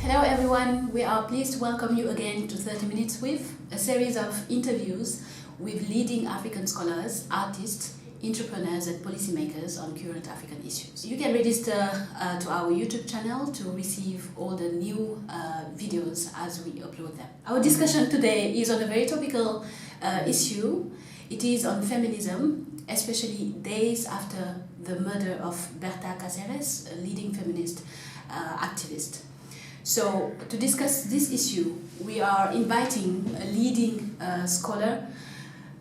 Hello everyone, we are pleased to welcome you again to 30 Minutes With, a series of interviews with leading African scholars, artists, entrepreneurs and policymakers on current African issues. You can register to our YouTube channel to receive all the new videos as we upload them. Our discussion today is on a very topical issue. It is on feminism, especially days after the murder of Berta Cáceres, a leading feminist activist. So, to discuss this issue, we are inviting a leading scholar,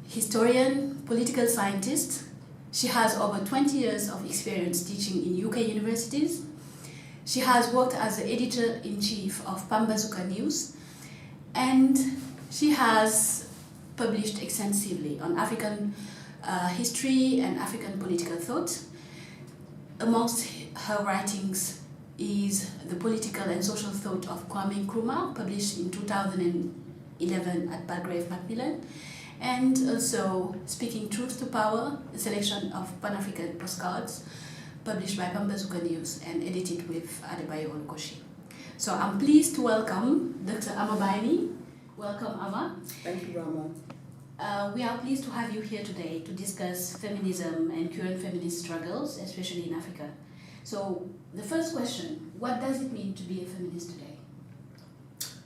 historian, political scientist. She has over 20 years of experience teaching in UK universities. She has worked as the editor-in-chief of Pambazuka News, and she has published extensively on African history and African political thought. Amongst her writings is The Political and Social Thought of Kwame Nkrumah, published in 2011 at Palgrave Macmillan, and also Speaking Truth to Power, a selection of Pan-African postcards, published by Pambazuka News and edited with Adebayo Olukoshi. So I'm pleased to welcome Dr. Ama Biney. Welcome, Ama. Thank you, Rama. We are pleased to have you here today to discuss feminism and current feminist struggles, especially in Africa. So, the first question, what does it mean to be a feminist today?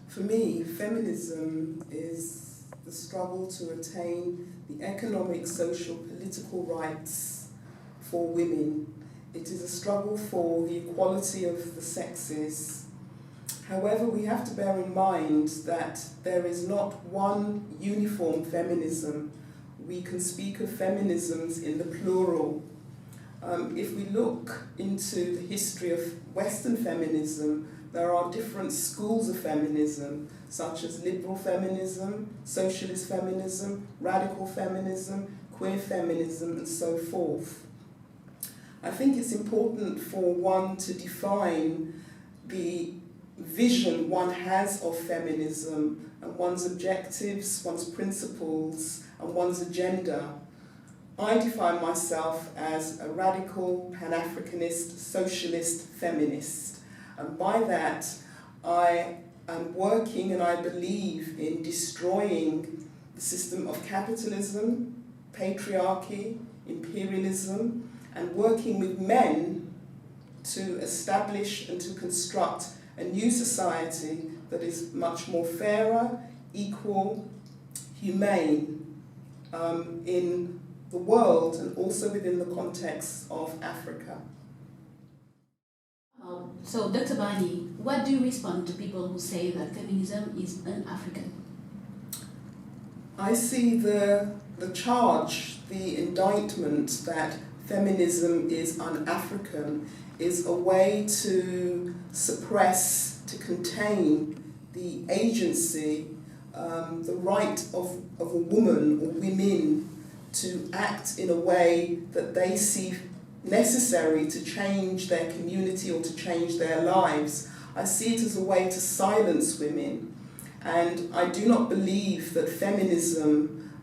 For me, feminism is the struggle to attain the economic, social, political rights for women. It is a struggle for the equality of the sexes. However, we have to bear in mind that there is not one uniform feminism. We can speak of feminisms in the plural. If we look into the history of Western feminism, there are different schools of feminism, such as liberal feminism, socialist feminism, radical feminism, queer feminism, and so forth. I think it's important for one to define the vision one has of feminism and one's objectives, one's principles, and one's agenda. I define myself as a radical, Pan-Africanist, socialist feminist. And by that, I am working and I believe in destroying the system of capitalism, patriarchy, imperialism, and working with men to establish and to construct a new society that is much more fairer, equal, humane in the world and also within the context of Africa. So, Dr. Biney, what do you respond to people who say that feminism is un-African? I see the charge, the indictment that feminism is un-African is a way to suppress, to contain the agency, the right of a woman or women to act in a way that they see necessary to change their community or to change their lives. I see it as a way to silence women, and I do not believe that feminism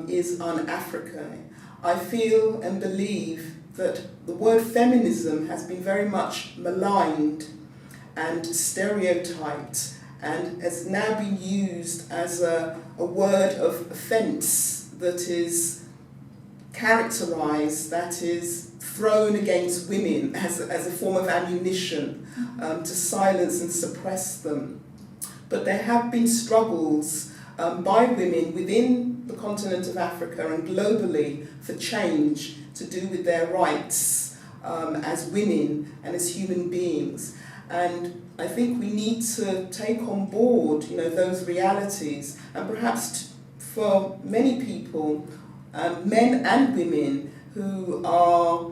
is un-African. I feel and believe that the word feminism has been very much maligned and stereotyped and has now been used as a word of offence that is characterized, that is thrown against women as a form of ammunition to silence and suppress them. But there have been struggles by women within the continent of Africa and globally for change to do with their rights as women and as human beings. And I think we need to take on board, those realities, and perhaps for many people, men and women who are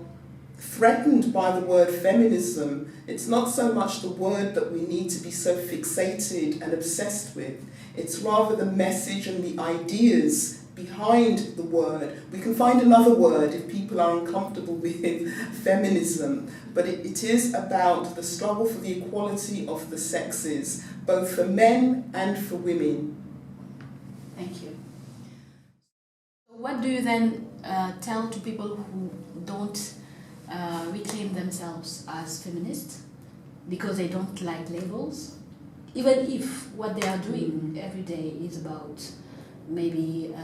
threatened by the word feminism, it's not so much the word that we need to be so fixated and obsessed with. It's rather the message and the ideas behind the word. We can find another word if people are uncomfortable with feminism, but it is about the struggle for the equality of the sexes, both for men and for women. Thank you. What do you then tell to people who don't reclaim themselves as feminists because they don't like labels? even if what they are doing every day is about maybe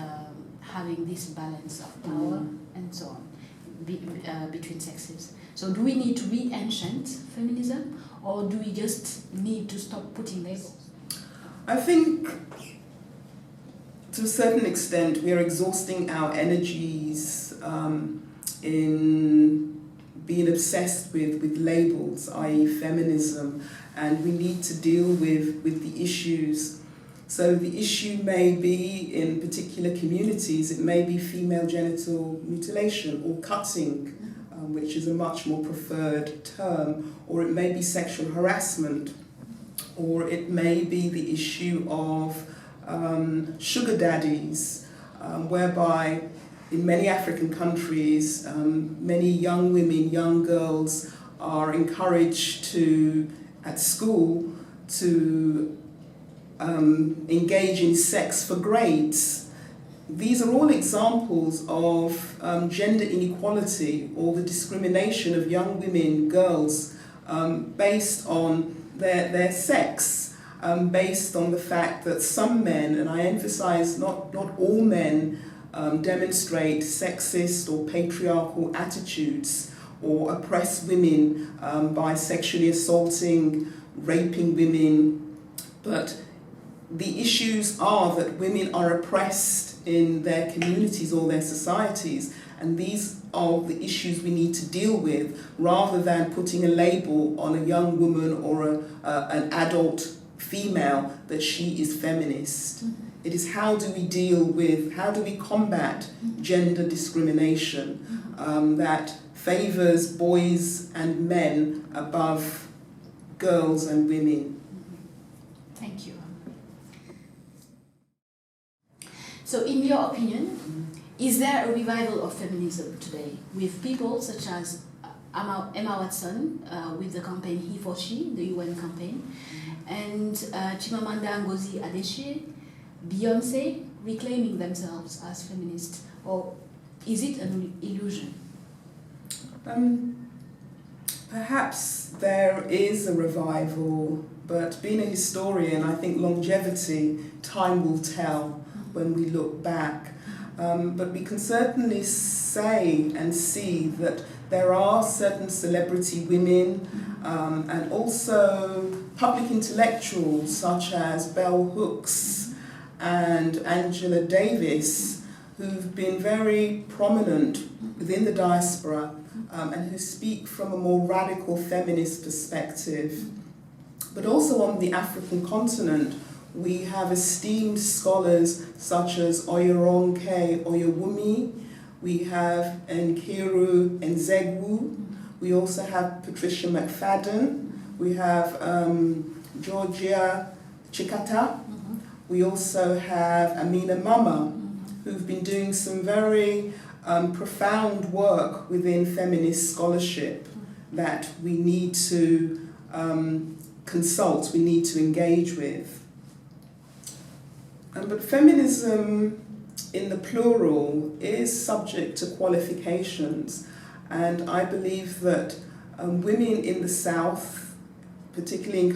having this balance of power and so on between sexes. So do we need to re-enchant feminism, or do we just need to stop putting labels? I think to a certain extent we are exhausting our energies in being obsessed with labels, i.e. feminism, and we need to deal with the issues. So the issue may be in particular communities, it may be female genital mutilation or cutting, which is a much more preferred term, or it may be sexual harassment, or it may be the issue of sugar daddies, whereby in many African countries, many young women, young girls are encouraged to, at school, to engage in sex for grades. These are all examples of gender inequality or the discrimination of young women, girls, based on their sex, based on the fact that some men, and I emphasize not all men, demonstrate sexist or patriarchal attitudes or oppress women by sexually assaulting, raping women, but the issues are that women are oppressed in their communities or their societies, and these are the issues we need to deal with, rather than putting a label on a young woman or an adult female that she is feminist. It is how do we combat gender discrimination that favours boys and men above girls and women. Thank you. So in your opinion, is there a revival of feminism today with people such as Emma Watson with the campaign He for She, the UN campaign, and Chimamanda Ngozi Adichie, Beyoncé reclaiming themselves as feminists, or is it an illusion? Perhaps there is a revival, but being a historian, I think longevity, time will tell when we look back. But we can certainly say and see that there are certain celebrity women and also public intellectuals such as Bell Hooks and Angela Davis, who've been very prominent within the diaspora and who speak from a more radical feminist perspective. But also on the African continent, we have esteemed scholars such as Oyeronke Oyewumi, we have Nkiru Nzegwu, we also have Patricia McFadden, we have Georgia Chikata, we also have Amina Mama, who've been doing some very profound work within feminist scholarship that we need to consult, we need to engage with. But feminism in the plural is subject to qualifications, and I believe that women in the South, particularly in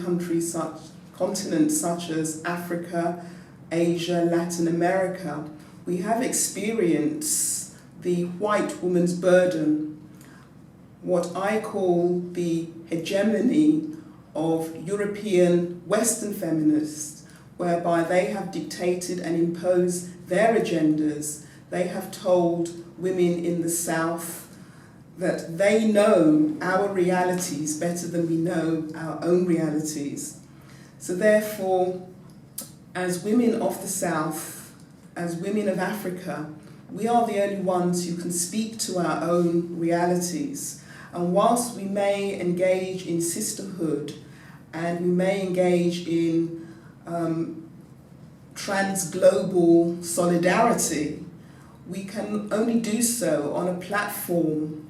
continents such as Africa, Asia, Latin America, we have experienced the white woman's burden, what I call the hegemony of European Western feminists, whereby they have dictated and imposed their agendas. They have told women in the South that they know our realities better than we know our own realities. So therefore, as women of the South, as women of Africa, we are the only ones who can speak to our own realities. And whilst we may engage in sisterhood and we may engage in trans-global solidarity, we can only do so on a platform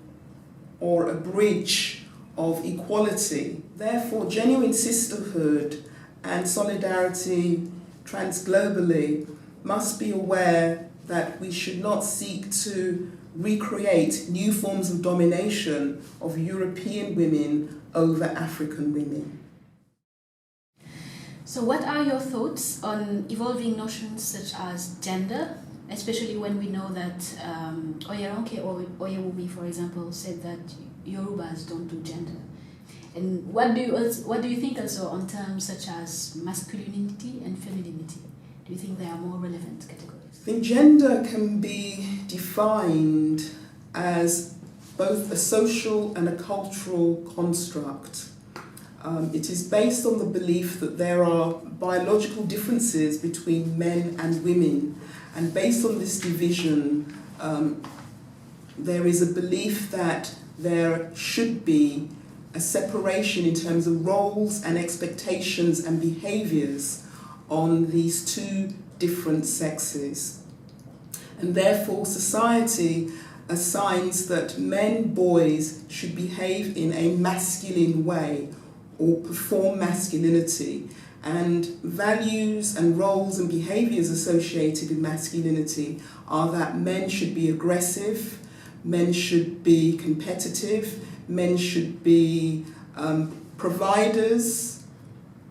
or a bridge of equality. Therefore, genuine sisterhood and solidarity trans-globally must be aware that we should not seek to recreate new forms of domination of European women over African women. So what are your thoughts on evolving notions such as gender, especially when we know that Oyeronke or Oyewumi, for example, said that Yorubas don't do gender? And what do you think also on terms such as masculinity and femininity? Do you think they are more relevant categories? I think gender can be defined as both a social and a cultural construct. It is based on the belief that there are biological differences between men and women, and based on this division, there is a belief that there should be a separation in terms of roles and expectations and behaviours on these two different sexes. And therefore society assigns that men, boys should behave in a masculine way or perform masculinity, and values and roles and behaviours associated with masculinity are that men should be aggressive, men should be competitive, men should be providers,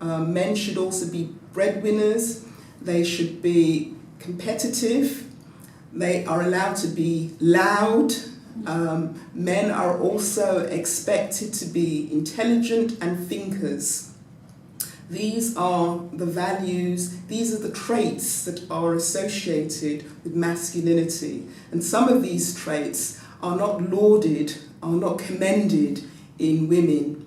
men should also be breadwinners, they should be competitive, they are allowed to be loud. Men are also expected to be intelligent and thinkers. These are the values, these are the traits that are associated with masculinity. And some of these traits are not lauded, are not commended in women.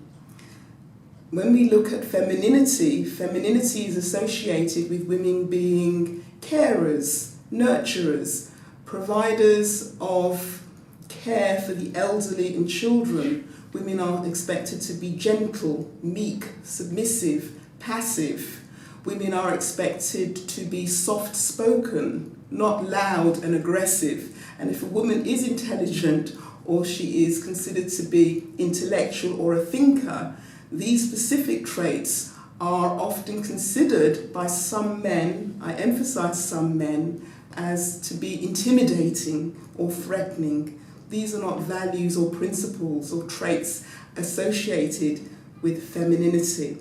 When we look at femininity, femininity is associated with women being carers, nurturers, providers of care for the elderly and children. Women are expected to be gentle, meek, submissive, passive. Women are expected to be soft-spoken, not loud and aggressive. And if a woman is intelligent or she is considered to be intellectual or a thinker, these specific traits are often considered by some men, I emphasize some men, as to be intimidating or threatening. These are not values or principles or traits associated with femininity.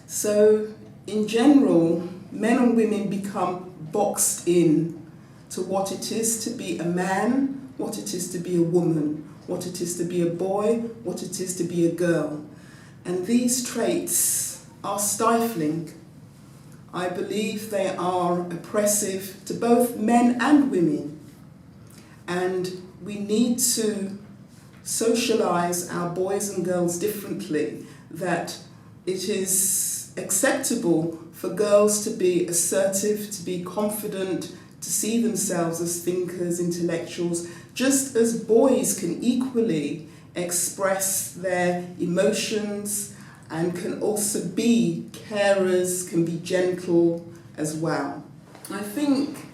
So, in general, men and women become boxed in to what it is to be a man, what it is to be a woman, what it is to be a boy, what it is to be a girl. And these traits are stifling. I believe they are oppressive to both men and women. And we need to socialize our boys and girls differently, that it is acceptable for girls to be assertive, to be confident, to see themselves as thinkers, intellectuals, just as boys can equally express their emotions and can also be carers, can be gentle as well. I think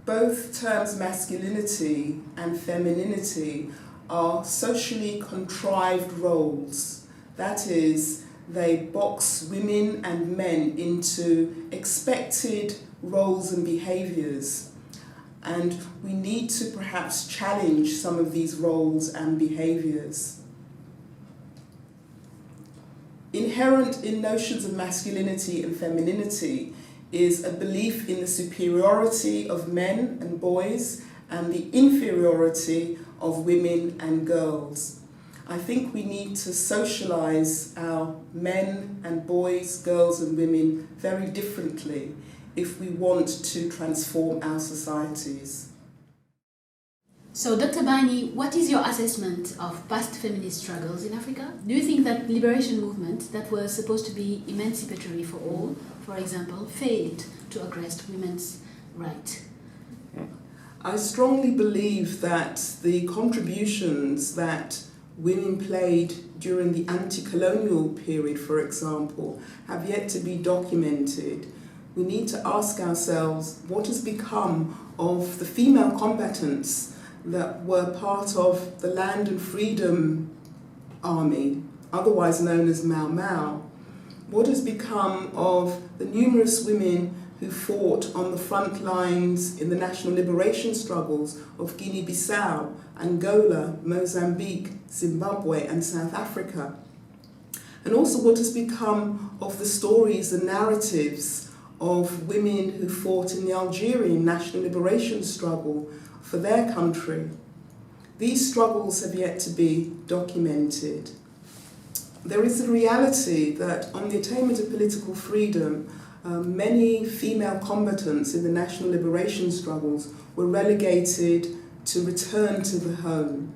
both terms masculinity and femininity are socially contrived roles. That is, they box women and men into expected roles and behaviours. And we need to perhaps challenge some of these roles and behaviours. Inherent in notions of masculinity and femininity is a belief in the superiority of men and boys and the inferiority of women and girls. I think we need to socialise our men and boys, girls and women very differently if we want to transform our societies. So, Dr. Biney, what is your assessment of past feminist struggles in Africa? Do you think that liberation movements that were supposed to be emancipatory for all, for example, failed to address women's rights? I strongly believe that the contributions that women played during the anti-colonial period, for example, have yet to be documented. We need to ask ourselves what has become of the female combatants that were part of the Land and Freedom Army, otherwise known as Mau Mau. What has become of the numerous women who fought on the front lines in the national liberation struggles of Guinea-Bissau, Angola, Mozambique, Zimbabwe and South Africa? and also what has become of the stories and narratives of women who fought in the Algerian national liberation struggle for their country. These struggles have yet to be documented. There is a reality that on the attainment of political freedom, many female combatants in the national liberation struggles were relegated to return to the home.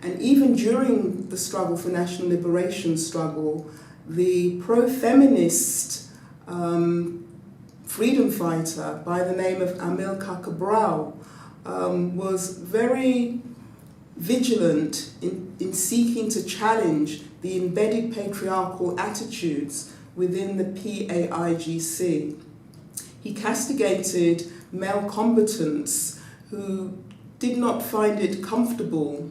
And even during the struggle for national liberation struggle, the pro-feminist freedom fighter by the name of Amilcar Cabral was very vigilant in seeking to challenge the embedded patriarchal attitudes within the PAIGC. He castigated male combatants who did not find it comfortable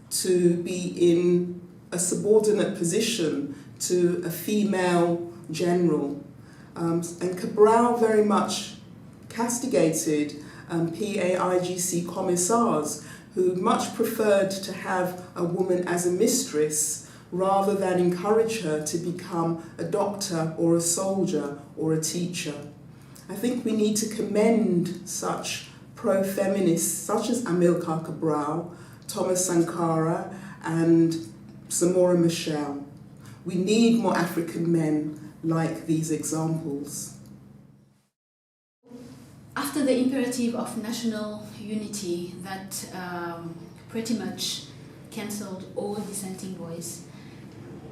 to be in a subordinate position to a female general. And Cabral very much castigated PAIGC commissars who much preferred to have a woman as a mistress rather than encourage her to become a doctor or a soldier or a teacher. I think we need to commend such pro-feminists such as Amilcar Cabral, Thomas Sankara and Samora Machel. We need more African men like these examples. After the imperative of national unity that pretty much cancelled all dissenting voice,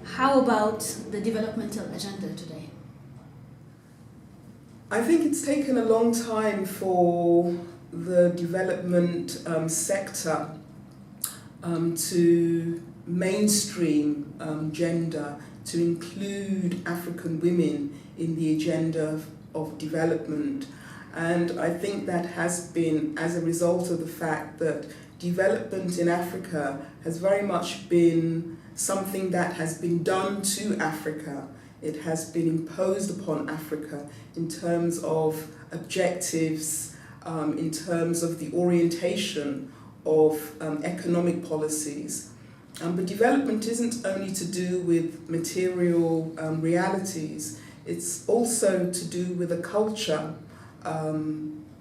how about the developmental agenda today? I think it's taken a long time for the development sector to mainstream gender, to include African women in the agenda of development. And I think that has been as a result of the fact that development in Africa has very much been something that has been done to Africa. It has been imposed upon Africa in terms of objectives, in terms of the orientation of economic policies. But development isn't only to do with material realities, it's also to do with a culture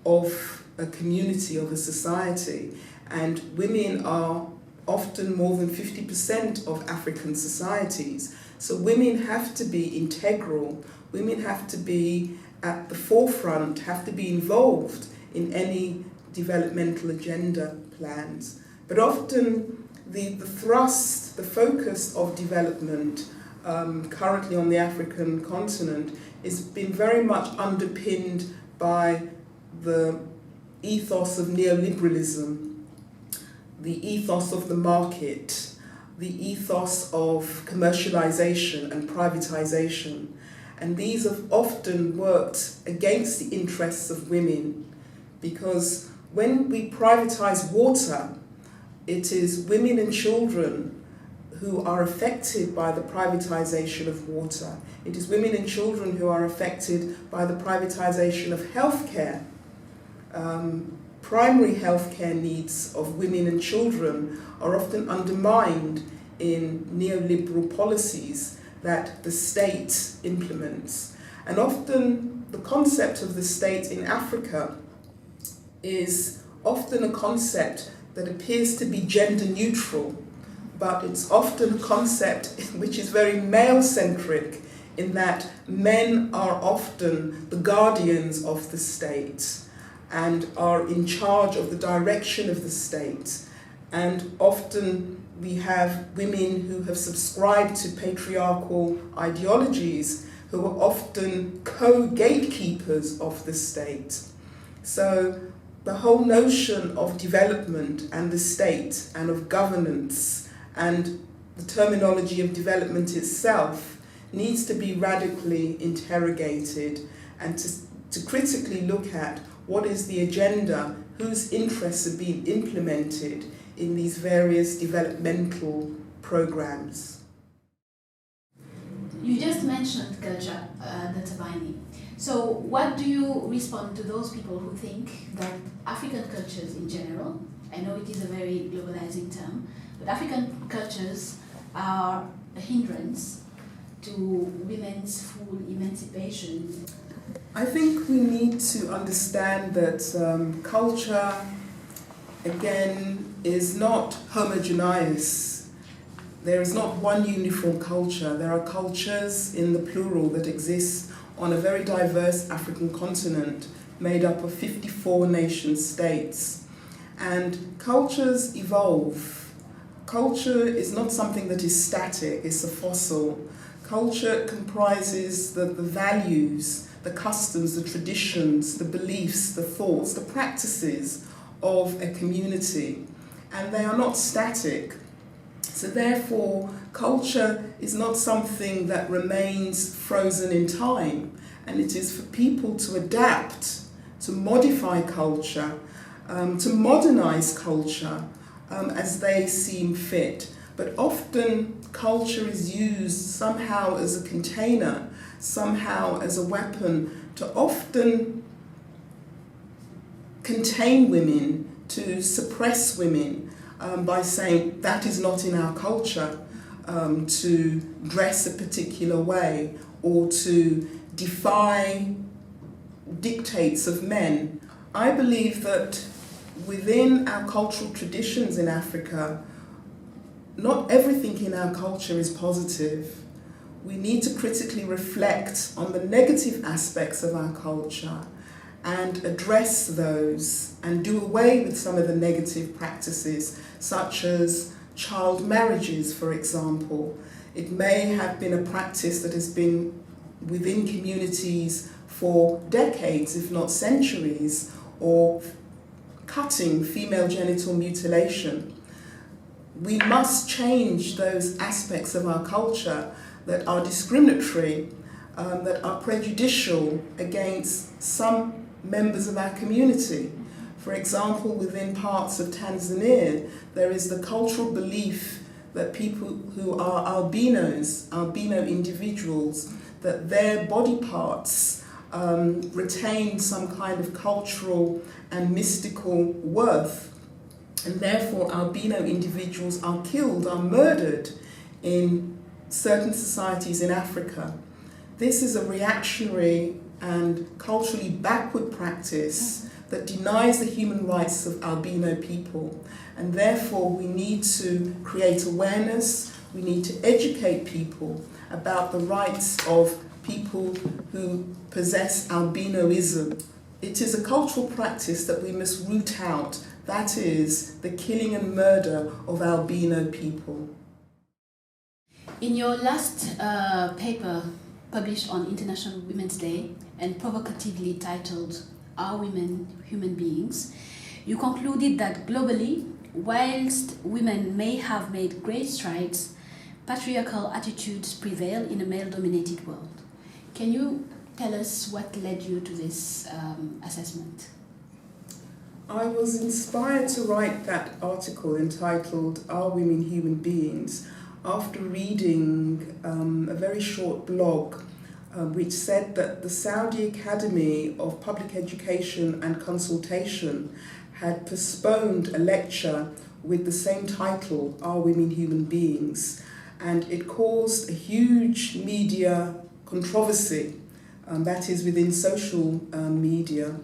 of a community, of a society. And women are often more than 50% of African societies. So women have to be integral, women have to be at the forefront, have to be involved in any developmental agenda plans. But often the thrust, the focus of development currently on the African continent has been very much underpinned by the ethos of neoliberalism, the ethos of the market, the ethos of commercialization and privatization. And these have often worked against the interests of women, because when we privatize water, it is women and children who are affected by the privatization of water. It is women and children who are affected by the privatization of healthcare. Primary healthcare needs of women and children are often undermined in neoliberal policies that the state implements. And often the concept of the state in Africa is often a concept that appears to be gender neutral, but it's often a concept which is very male-centric, in that men are often the guardians of the state and are in charge of the direction of the state. And often we have women who have subscribed to patriarchal ideologies who are often co-gatekeepers of the state. So the whole notion of development and the state and of governance and the terminology of development itself needs to be radically interrogated and to critically look at what is the agenda, whose interests are being implemented in these various developmental programs. You just mentioned culture, Dr. Biney. So what do you respond to those people who think that African cultures in general, I know it is a very globalizing term, but African cultures are a hindrance to women's full emancipation? I think we need to understand that culture, again, is not homogeneous. There is not one uniform culture. There are cultures in the plural that exist on a very diverse African continent made up of 54 nation states. And cultures evolve. Culture is not something that is static, it's a fossil. Culture comprises the values, the customs, the traditions, the beliefs, the thoughts, the practices of a community. And they are not static. So therefore, culture is not something that remains frozen in time. And it is for people to adapt, to modify culture, to modernize culture as they seem fit. But often culture is used somehow as a container, somehow as a weapon to often contain women, to suppress women by saying that is not in our culture, to dress a particular way or to defy dictates of men. I believe that within our cultural traditions in Africa, not everything in our culture is positive. We need to critically reflect on the negative aspects of our culture and address those and do away with some of the negative practices, such as child marriages, for example. It may have been a practice that has been within communities for decades, if not centuries, or cutting, female genital mutilation. We must change those aspects of our culture that are discriminatory, that are prejudicial against some members of our community. For example, within parts of Tanzania, there is the cultural belief that people who are albinos, albino individuals, that their body parts retain some kind of cultural and mystical worth. And therefore, albino individuals are killed, are murdered in certain societies in Africa. This is a reactionary and culturally backward practice that denies the human rights of albino people. And therefore, we need to create awareness, we need to educate people about the rights of people who possess albinoism. It is a cultural practice that we must root out. That is the killing and murder of albino people. In your last paper published on International Women's Day and provocatively titled Are Women Human Beings?, you concluded that globally, whilst women may have made great strides, patriarchal attitudes prevail in a male-dominated world. Can you tell us what led you to this assessment? I was inspired to write that article entitled Are Women Human Beings? After reading a very short blog which said that the Saudi Academy of Public Education and Consultation had postponed a lecture with the same title, Are Women Human Beings? And it caused a huge media controversy, that is within social media.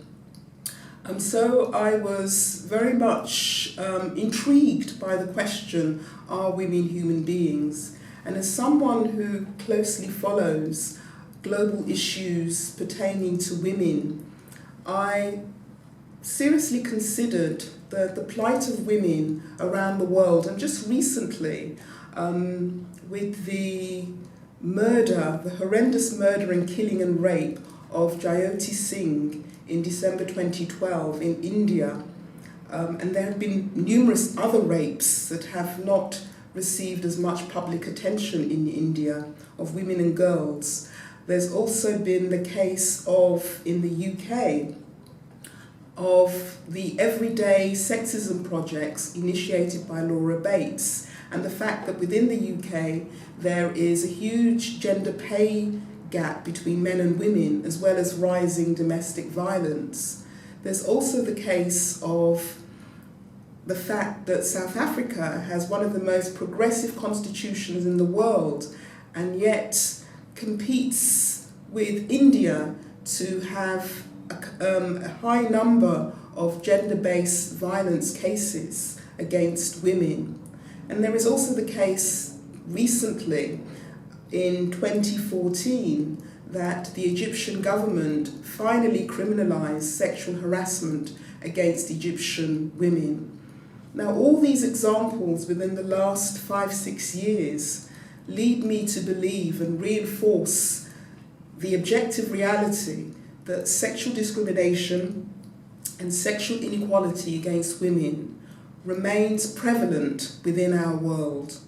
So I was very much intrigued by the question, are women human beings? And as someone who closely follows global issues pertaining to women, I seriously considered the plight of women around the world. And just recently, with the murder, the horrendous murder and killing and rape of Jayoti Singh in December 2012 in India, and there have been numerous other rapes that have not received as much public attention in India of women and girls. There's also been the case of, in the UK, of the everyday sexism projects initiated by Laura Bates, and the fact that within the UK there is a huge gender pay gap between men and women, as well as rising domestic violence. There's also the case of the fact that South Africa has one of the most progressive constitutions in the world, and yet competes with India to have a high number of gender-based violence cases against women. And there is also the case recently in 2014 that the Egyptian government finally criminalized sexual harassment against Egyptian women. Now, all these examples within the last 5-6 years lead me to believe and reinforce the objective reality that sexual discrimination and sexual inequality against women remains prevalent within our world.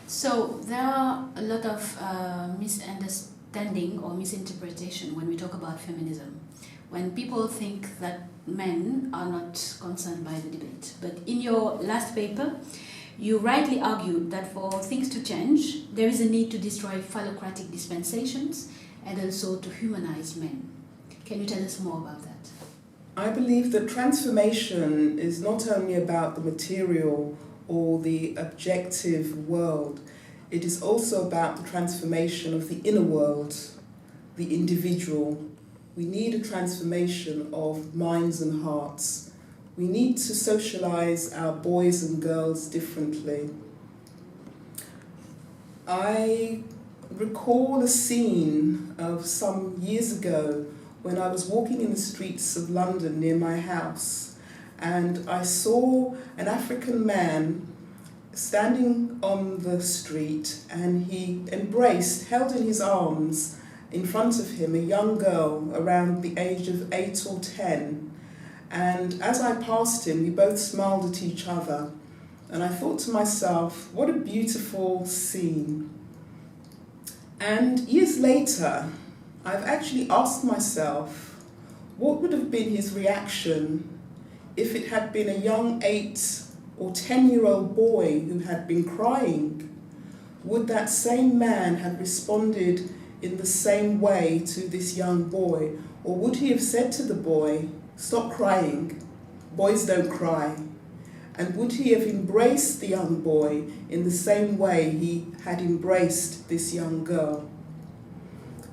So there are a lot of misunderstanding or misinterpretation when we talk about feminism. When people think that men are not concerned by the debate. But in your last paper, you rightly argued that for things to change, there is a need to destroy phallocratic dispensations and also to humanize men. Can you tell us more about that? I believe that transformation is not only about the material or the objective world, it is also about the transformation of the inner world, the individual. We need a transformation of minds and hearts. We need to socialize our boys and girls differently. I recall a scene of some years ago when I was walking in the streets of London near my house, and I saw an African man standing on the street, and he held in his arms in front of him a young girl around the age of 8 or 10. And as I passed him, we both smiled at each other. And I thought to myself, what a beautiful scene. And years later, I've actually asked myself, what would have been his reaction if it had been a young 8 or 10-year-old boy who had been crying? Would that same man have responded in the same way to this young boy? Or would he have said to the boy, stop crying, boys don't cry? And would he have embraced the young boy in the same way he had embraced this young girl?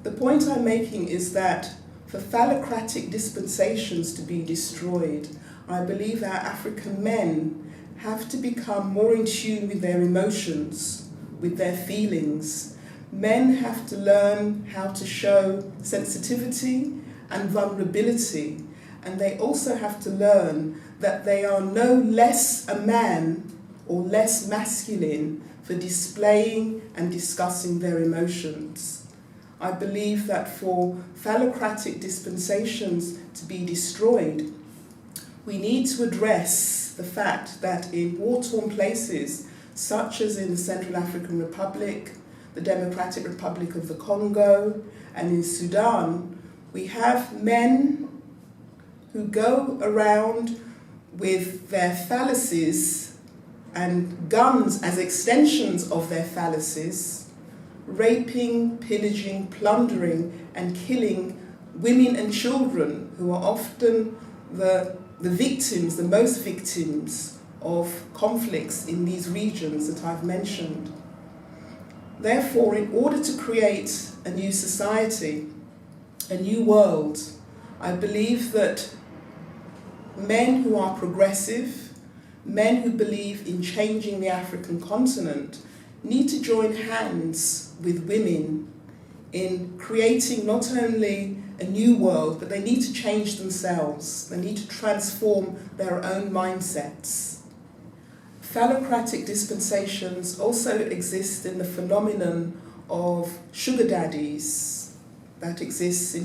The point I'm making is that for phallocratic dispensations to be destroyed, I believe our African men have to become more in tune with their emotions, with their feelings. Men have to learn how to show sensitivity and vulnerability, and they also have to learn that they are no less a man or less masculine for displaying and discussing their emotions. I believe that for phallocratic dispensations to be destroyed, we need to address the fact that in war-torn places, such as in the Central African Republic, the Democratic Republic of the Congo, and in Sudan, we have men who go around with their phalluses and guns as extensions of their phalluses, raping, pillaging, plundering, and killing women and children who are often the victims, the most victims of conflicts in these regions that I've mentioned. Therefore, in order to create a new society, a new world, I believe that men who are progressive, men who believe in changing the African continent, need to join hands with women in creating not only a new world, but they need to change themselves. They need to transform their own mindsets. Phallocratic dispensations also exist in the phenomenon of sugar daddies that exists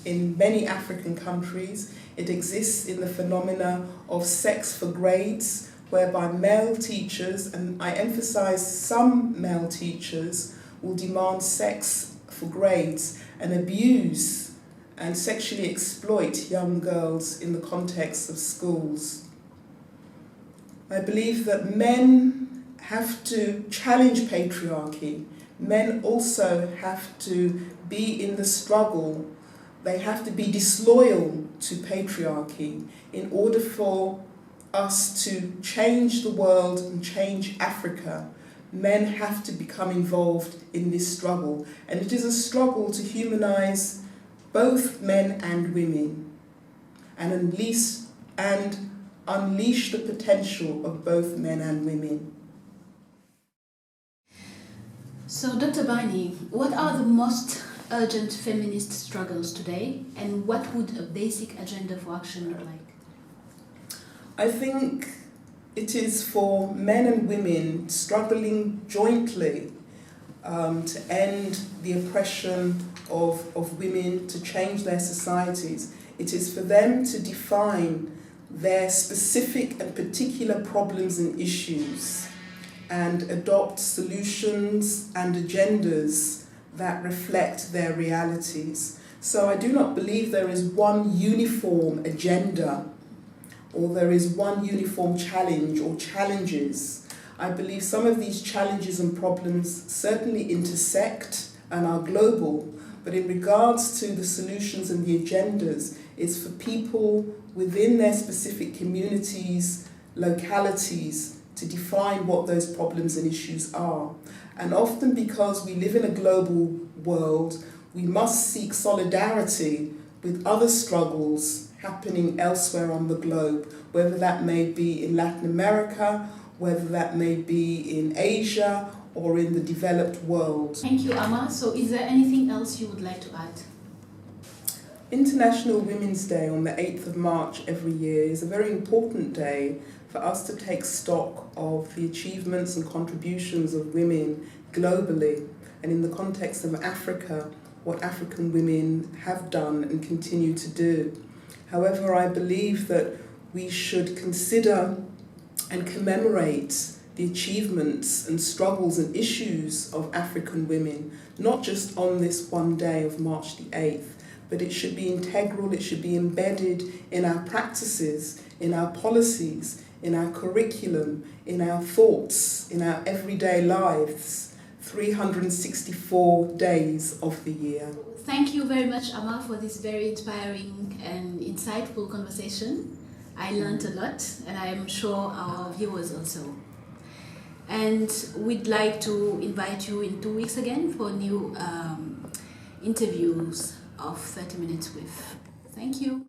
in many African countries. It exists in the phenomena of sex for grades, whereby male teachers, and I emphasize some male teachers, will demand sex for grades and abuse and sexually exploit young girls in the context of schools. I believe that men have to challenge patriarchy. Men also have to be in the struggle. They have to be disloyal to patriarchy in order for us to change the world and change Africa. men have to become involved in this struggle. And it is a struggle to humanize both men and women and unleash the potential of both men and women. So, Dr. Biney, what are the most urgent feminist struggles today, and what would a basic agenda for action look like? I think it is for men and women struggling jointly to end the oppression of women, to change their societies. It is for them to define their specific and particular problems and issues and adopt solutions and agendas that reflect their realities. So I do not believe there is one uniform agenda or there is one uniform challenge or challenges. I believe some of these challenges and problems certainly intersect and are global, but in regards to the solutions and the agendas, it's for people within their specific communities, localities, to define what those problems and issues are. And often because we live in a global world, we must seek solidarity with other struggles happening elsewhere on the globe, whether that may be in Latin America, whether that may be in Asia or in the developed world. Thank you, Ama. So is there anything else you would like to add? International Women's Day on the 8th of March every year is a very important day for us to take stock of the achievements and contributions of women globally, and in the context of Africa, what African women have done and continue to do. However, I believe that we should consider and commemorate the achievements and struggles and issues of African women, not just on this one day of March the 8th, but it should be integral, it should be embedded in our practices, in our policies, in our curriculum, in our thoughts, in our everyday lives, 364 days of the year. Thank you very much, Ama, for this very inspiring and insightful conversation. I learned a lot, and I am sure our viewers also. And we'd like to invite you in 2 weeks again for new interviews of 30 Minutes With. Thank you.